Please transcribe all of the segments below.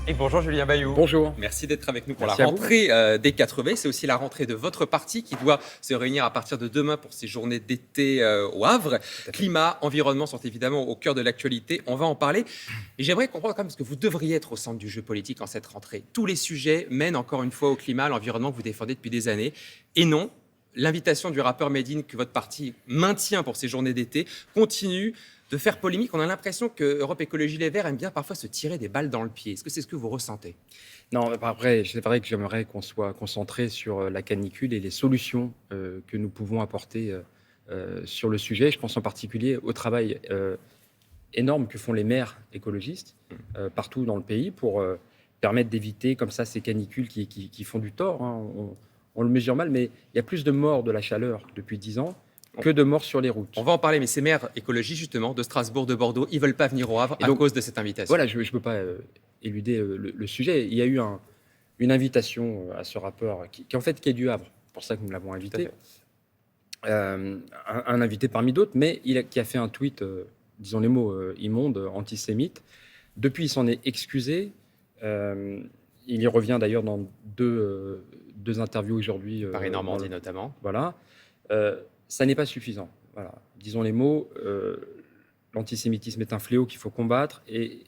Et bonjour Julien Bayou. Bonjour. Merci d'être avec nous pour Merci la à vous. rentrée des 4V. C'est aussi la rentrée de votre parti qui doit se réunir à partir de demain pour ces journées d'été au Havre. Climat, environnement sont évidemment au cœur de l'actualité. On va en parler. Et j'aimerais comprendre quand même, parce que vous devriez être au centre du jeu politique en cette rentrée. Tous les sujets mènent encore une fois au climat, à l'environnement que vous défendez depuis des années. Et non, l'invitation du rappeur Medine que votre parti maintient pour ces journées d'été continue de faire polémique. On a l'impression que Europe Écologie Les Verts aime bien parfois se tirer des balles dans le pied. Est-ce que c'est ce que vous ressentez? Non, après, c'est vrai que j'aimerais qu'on soit concentré sur la canicule et les solutions que nous pouvons apporter sur le sujet. Je pense en particulier au travail énorme que font les maires écologistes partout dans le pays pour permettre d'éviter comme ça ces canicules qui font du tort, hein. On le mesure mal, mais il y a plus de morts de la chaleur depuis 10 ans que de morts sur les routes. On va en parler, mais ces maires écologistes, justement, de Strasbourg, de Bordeaux, ils ne veulent pas venir au Havre à cause de cette invitation. Voilà, je ne peux pas éluder le sujet. Il y a eu une invitation à ce rappeur qui en fait qui est du Havre. C'est pour ça que nous l'avons invité. Un invité parmi d'autres, mais qui a fait un tweet, disons les mots immondes, antisémite. Depuis, il s'en est excusé. Il y revient d'ailleurs dans deux interviews aujourd'hui. Paris-Normandie notamment. Voilà. Ça n'est pas suffisant. Voilà. Disons les mots, l'antisémitisme est un fléau qu'il faut combattre et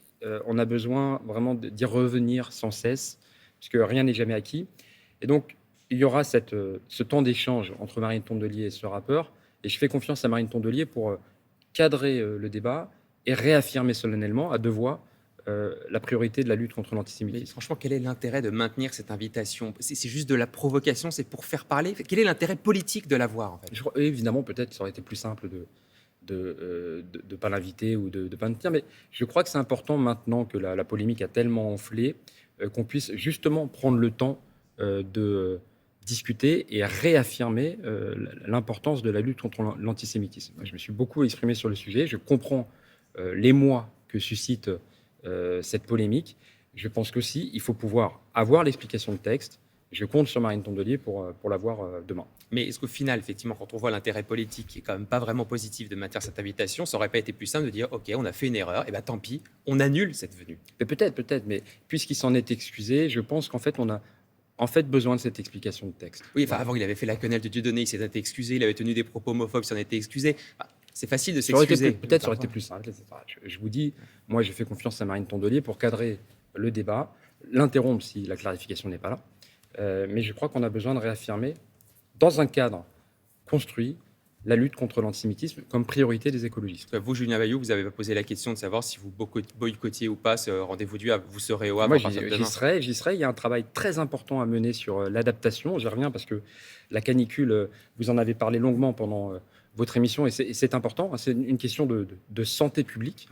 on a besoin vraiment d'y revenir sans cesse, puisque rien n'est jamais acquis. Et donc, il y aura ce temps d'échange entre Marine Tondelier et ce rappeur, et je fais confiance à Marine Tondelier pour cadrer le débat et réaffirmer solennellement, à deux voix, la priorité de la lutte contre l'antisémitisme. Mais franchement, quel est l'intérêt de maintenir cette invitation? C'est juste de la provocation, c'est pour faire parler? Quel est l'intérêt politique de l'avoir en fait? Évidemment, peut-être ça aurait été plus simple de ne pas l'inviter ou de ne pas le tenir, mais je crois que c'est important maintenant que la polémique a tellement enflé qu'on puisse justement prendre le temps de discuter et réaffirmer l'importance de la lutte contre l'antisémitisme. Je me suis beaucoup exprimé sur le sujet, je comprends l'émoi que suscite cette polémique. Je pense qu'aussi, il faut pouvoir avoir l'explication de texte. Je compte sur Marine Tondelier pour l'avoir demain. Mais est-ce qu'au final, effectivement, quand on voit l'intérêt politique qui est quand même pas vraiment positif de maintenir cette invitation, ça aurait pas été plus simple de dire ok, on a fait une erreur, et bien tant pis, on annule cette venue? Peut-être, mais puisqu'il s'en est excusé, je pense qu'en fait, on a besoin de cette explication de texte. Oui, enfin avant, il avait fait la quenelle de Dieudonné, il s'était excusé, il avait tenu des propos homophobes, il s'en était excusé. Enfin, c'est facile de s'excuser. Peut-être ça aurait été plus simple. Je vous dis, moi, je fais confiance à Marine Tondelier pour cadrer le débat, l'interrompre si la clarification n'est pas là. Mais je crois qu'on a besoin de réaffirmer, dans un cadre construit, la lutte contre l'antisémitisme comme priorité des écologistes. Vous, Julien Bayou, vous avez posé la question de savoir si vous boycottiez ou pas ce rendez-vous du Havre. Vous serez au Havre Moi, à partir de demain. j'y serai. Il y a un travail très important à mener sur l'adaptation. J'y reviens parce que la canicule, vous en avez parlé longuement pendant votre émission, et c'est important. C'est une question de santé publique.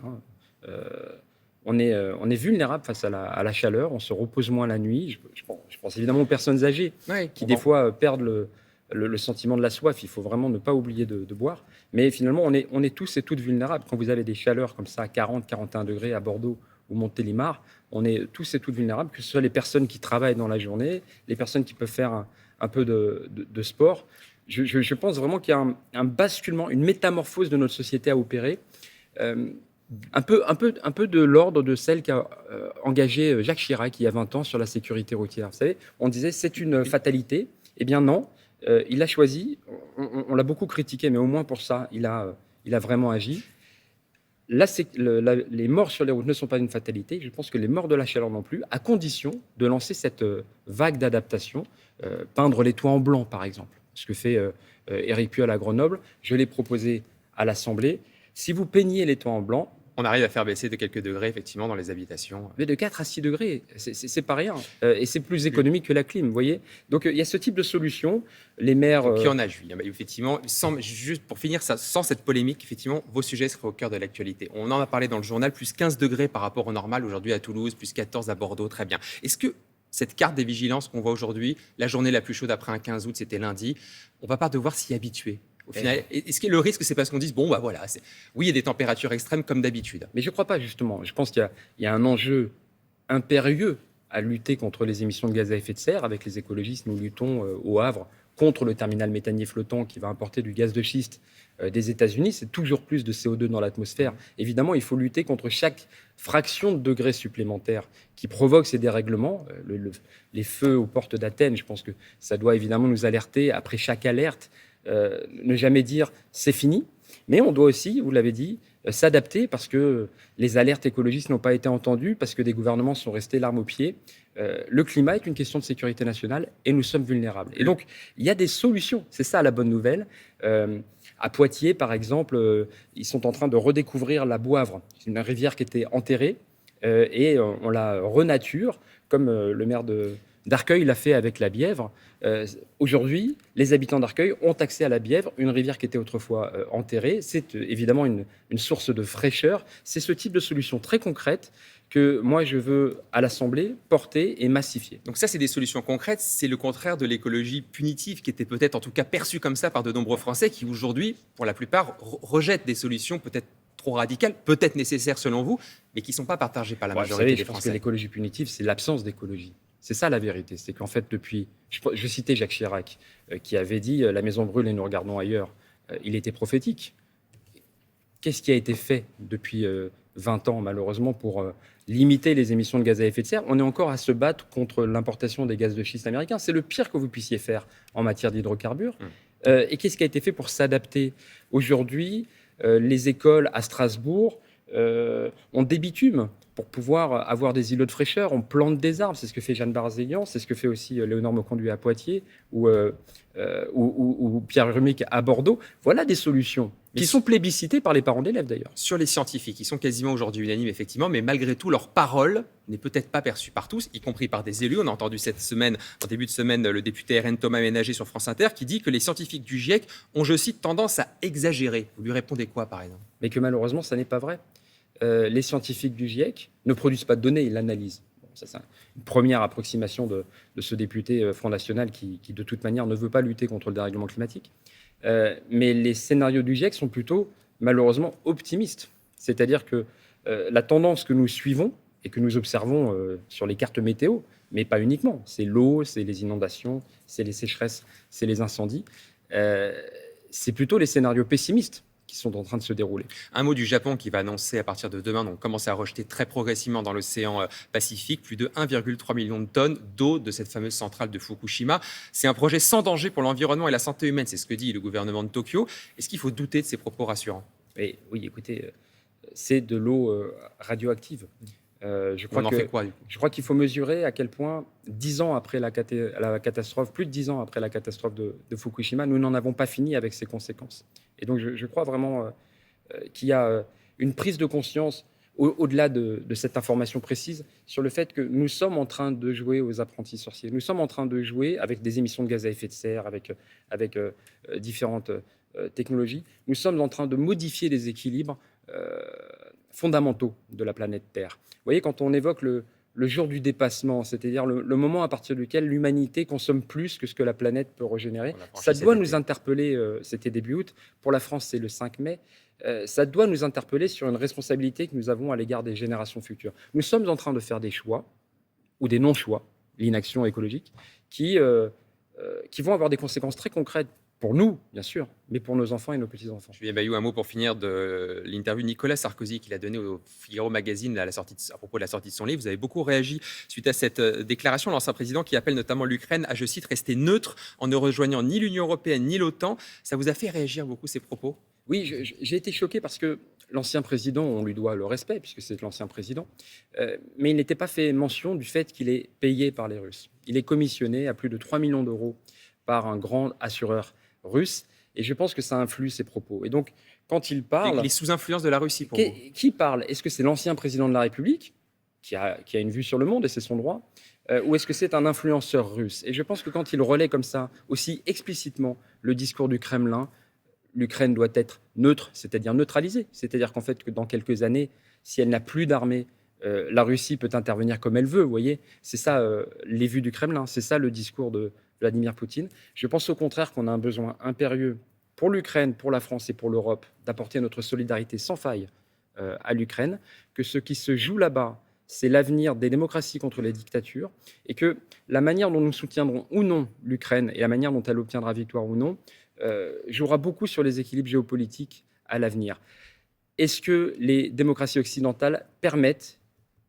On est vulnérable face à la chaleur, on se repose moins la nuit. Je pense évidemment aux personnes âgées qui, des fois, perdent le sentiment de la soif. Il faut vraiment ne pas oublier de boire. Mais finalement, on est tous et toutes vulnérables. Quand vous avez des chaleurs comme ça, 40, 41 degrés à Bordeaux ou Montélimar, on est tous et toutes vulnérables, que ce soit les personnes qui travaillent dans la journée, les personnes qui peuvent faire un peu de sport. Je pense vraiment qu'il y a un basculement, une métamorphose de notre société à opérer. Un peu de l'ordre de celle qu'a engagé Jacques Chirac il y a 20 ans sur la sécurité routière. Vous savez, on disait c'est une fatalité. Eh bien non, il a choisi, on l'a beaucoup critiqué, mais au moins pour ça, il a vraiment agi. Les morts sur les routes ne sont pas une fatalité. Je pense que les morts de la chaleur non plus, à condition de lancer cette vague d'adaptation, peindre les toits en blanc par exemple, ce que fait Éric Piolle à Grenoble. Je l'ai proposé à l'Assemblée. Si vous peignez les toits en blanc, on arrive à faire baisser de quelques degrés, effectivement, dans les habitations. Mais de 4 à 6 degrés, c'est pas rien. Et c'est plus économique que la clim, vous voyez. Donc, il y a ce type de solution. Les maires... Donc, il y en a, Julien. Effectivement, juste pour finir, sans cette polémique, effectivement, vos sujets seraient au cœur de l'actualité. On en a parlé dans le journal, plus 15 degrés par rapport au normal aujourd'hui à Toulouse, plus 14 à Bordeaux, très bien. Est-ce que cette carte des vigilances qu'on voit aujourd'hui, la journée la plus chaude après un 15 août, c'était lundi, on ne va pas devoir s'y habituer? Au final, est-ce que le risque, c'est parce qu'on dise, bon, bah voilà, oui, il y a des températures extrêmes comme d'habitude? Mais je ne crois pas, justement. Je pense qu'il y a un enjeu impérieux à lutter contre les émissions de gaz à effet de serre. Avec les écologistes, nous luttons au Havre contre le terminal méthanier flottant qui va importer du gaz de schiste des États-Unis. C'est toujours plus de CO2 dans l'atmosphère. Évidemment, il faut lutter contre chaque fraction de degré supplémentaire qui provoque ces dérèglements. Les feux aux portes d'Athènes, je pense que ça doit évidemment nous alerter après chaque alerte. Ne jamais dire c'est fini, mais on doit aussi, vous l'avez dit, s'adapter parce que les alertes écologistes n'ont pas été entendues, parce que des gouvernements sont restés l'arme au pied. Le climat est une question de sécurité nationale et nous sommes vulnérables. Et donc, il y a des solutions. C'est ça la bonne nouvelle. À Poitiers, par exemple, ils sont en train de redécouvrir la Boivre. C'est une rivière qui était enterrée et on la renature, comme le maire d'Arcueil l'a fait avec la Bièvre. Aujourd'hui, les habitants d'Arcueil ont accès à la Bièvre, une rivière qui était autrefois enterrée. C'est évidemment une source de fraîcheur. C'est ce type de solution très concrète que moi je veux à l'Assemblée porter et massifier. Donc ça, c'est des solutions concrètes. C'est le contraire de l'écologie punitive qui était peut-être en tout cas perçue comme ça par de nombreux Français qui aujourd'hui, pour la plupart, rejettent des solutions peut-être trop radicales, peut-être nécessaires selon vous, mais qui ne sont pas partagées par la majorité des je pense Français. que l'écologie punitive, c'est l'absence d'écologie. C'est ça la vérité. C'est qu'en fait, depuis... Je citais Jacques Chirac, qui avait dit « La maison brûle et nous regardons ailleurs ». Il était prophétique. Qu'est-ce qui a été fait depuis 20 ans, malheureusement, pour limiter les émissions de gaz à effet de serre? On est encore à se battre contre l'importation des gaz de schiste américains. C'est le pire que vous puissiez faire en matière d'hydrocarbures. Et qu'est-ce qui a été fait pour s'adapter? Aujourd'hui, les écoles à Strasbourg ont des bitumes pour pouvoir avoir des îlots de fraîcheur. On plante des arbres. C'est ce que fait Jeanne Barzélian, c'est ce que fait aussi Léonore Moconduit à Poitiers ou Pierre Rumic à Bordeaux. Voilà des solutions qui sont plébiscitées par les parents d'élèves d'ailleurs. Sur les scientifiques, ils sont quasiment aujourd'hui unanimes, effectivement, mais malgré tout, leur parole n'est peut-être pas perçue par tous, y compris par des élus. On a entendu cette semaine, en début de semaine, le député RN Thomas Ménager sur France Inter qui dit que les scientifiques du GIEC ont, je cite, tendance à exagérer. Vous lui répondez quoi, par exemple? Mais que malheureusement, ça n'est pas vrai. Les scientifiques du GIEC ne produisent pas de données, ils l'analysent. Bon, ça, c'est une première approximation de ce député Front National qui, de toute manière, ne veut pas lutter contre le dérèglement climatique. Mais les scénarios du GIEC sont plutôt, malheureusement, optimistes. C'est-à-dire que la tendance que nous suivons et que nous observons sur les cartes météo, mais pas uniquement, c'est l'eau, c'est les inondations, c'est les sécheresses, c'est les incendies, c'est plutôt les scénarios pessimistes qui sont en train de se dérouler. Un mot du Japon qui va annoncer à partir de demain, donc commencer à rejeter très progressivement dans l'océan Pacifique plus de 1,3 million de tonnes d'eau de cette fameuse centrale de Fukushima. C'est un projet sans danger pour l'environnement et la santé humaine, c'est ce que dit le gouvernement de Tokyo. Est-ce qu'il faut douter de ces propos rassurants? Oui, écoutez, c'est de l'eau radioactive. On en fait quoi, du coup? Je crois qu'il faut mesurer à quel point, 10 ans après la catastrophe, plus de 10 ans après la catastrophe de Fukushima, nous n'en avons pas fini avec ses conséquences. Et donc, je crois vraiment qu'il y a une prise de conscience, au-delà de cette information précise, sur le fait que nous sommes en train de jouer aux apprentis sorciers. Nous sommes en train de jouer avec des émissions de gaz à effet de serre, avec différentes technologies. Nous sommes en train de modifier les équilibres fondamentaux de la planète Terre. Vous voyez, quand on évoque le jour du dépassement, c'est-à-dire le moment à partir duquel l'humanité consomme plus que ce que la planète peut régénérer, ça doit nous interpeller, c'était début août, pour la France c'est le 5 mai, ça doit nous interpeller sur une responsabilité que nous avons à l'égard des générations futures. Nous sommes en train de faire des choix, ou des non-choix, l'inaction écologique, qui vont avoir des conséquences très concrètes pour nous, bien sûr, mais pour nos enfants et nos petits-enfants. Julien Bayou, un mot pour finir de l'interview de Nicolas Sarkozy qu'il a donnée au Figaro Magazine à propos de la sortie de son livre. Vous avez beaucoup réagi suite à cette déclaration. L'ancien président qui appelle notamment l'Ukraine à, je cite, rester neutre en ne rejoignant ni l'Union européenne ni l'OTAN. Ça vous a fait réagir beaucoup, ces propos? Oui, j'ai été choqué parce que l'ancien président, on lui doit le respect, puisque c'est l'ancien président, mais il n'était pas fait mention du fait qu'il est payé par les Russes. Il est commissionné à plus de 3 millions d'euros par un grand assureur russe, et je pense que ça influe ses propos. Et donc, quand il parle... Il est sous influence de la Russie, pour vous? Qui parle? Est-ce que c'est l'ancien président de la République, qui a une vue sur le monde, et c'est son droit, ou est-ce que c'est un influenceur russe? Et je pense que quand il relaie comme ça, aussi explicitement, le discours du Kremlin, l'Ukraine doit être neutre, c'est-à-dire neutralisée. C'est-à-dire qu'en fait, que dans quelques années, si elle n'a plus d'armée, la Russie peut intervenir comme elle veut, vous voyez. C'est ça, les vues du Kremlin, c'est ça le discours de Vladimir Poutine. Je pense au contraire qu'on a un besoin impérieux pour l'Ukraine, pour la France et pour l'Europe, d'apporter notre solidarité sans faille à l'Ukraine, que ce qui se joue là-bas, c'est l'avenir des démocraties contre les dictatures, et que la manière dont nous soutiendrons ou non l'Ukraine et la manière dont elle obtiendra victoire ou non jouera beaucoup sur les équilibres géopolitiques à l'avenir. Est-ce que les démocraties occidentales permettent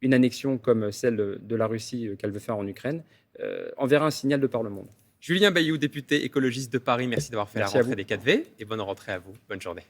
une annexion comme celle de la Russie qu'elle veut faire en Ukraine, enverra un signal de par le monde. Julien Bayou, député écologiste de Paris, merci d'avoir fait Merci la à rentrée vous. des 4V et bonne rentrée à vous. Bonne journée.